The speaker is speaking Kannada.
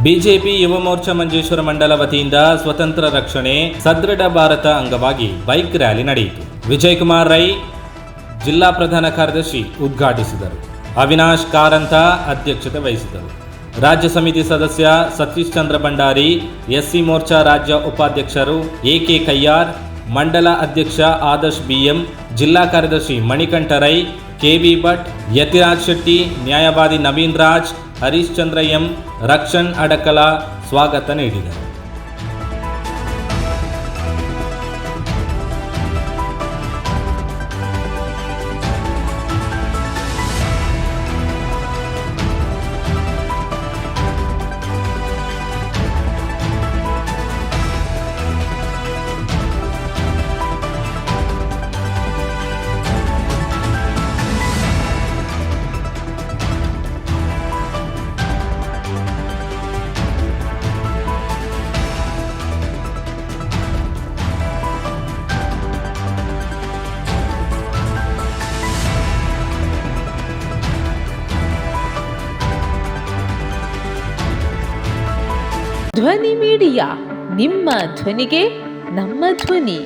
ಬಿಜೆಪಿ ಯುವ ಮೋರ್ಚಾ ಮಂಜೇಶ್ವರ ಮಂಡಲ ವತಿಯಿಂದ ಸ್ವತಂತ್ರ ರಕ್ಷಣೆ ಸದೃಢ ಭಾರತ ಅಂಗವಾಗಿ ಬೈಕ್ ರ್ಯಾಲಿ ನಡೆಯಿತು. ವಿಜಯಕುಮಾರ್ ರೈ ಜಿಲ್ಲಾ ಪ್ರಧಾನ ಕಾರ್ಯದರ್ಶಿ ಉದ್ಘಾಟಿಸಿದರು. ಅವಿನಾಶ್ ಕಾರಂತ ಅಧ್ಯಕ್ಷತೆ ವಹಿಸಿದರು. ರಾಜ್ಯ ಸಮಿತಿ ಸದಸ್ಯ ಸತೀಶ್ ಚಂದ್ರ ಭಂಡಾರಿ, ಎಸ್ಸಿ ಮೋರ್ಚಾ ರಾಜ್ಯ ಉಪಾಧ್ಯಕ್ಷರು ಎಕೆ ಕಯ್ಯಾರ್, ಮಂಡಲ ಅಧ್ಯಕ್ಷ ಆದರ್ಶ್ ಬಿಎಂ, ಜಿಲ್ಲಾ ಕಾರ್ಯದರ್ಶಿ ಮಣಿಕಂಠ ರೈ, ಕೆಬಿ ಭಟ್, ಯತಿರಾಜ್ ಶೆಟ್ಟಿ, ನ್ಯಾಯವಾದಿ ನವೀನ್ ರಾಜ್, ಹರೀಶ್ ಚಂದ್ರ ಎಂ, ರಕ್ಷಣ್ ಅಡಕಲ ಸ್ವಾಗತ ನೀಡಿದರು. ಧ್ವನಿ ಮೀಡಿಯಾ, ನಿಮ್ಮ ಧ್ವನಿಗೆ ನಮ್ಮ ಧ್ವನಿ.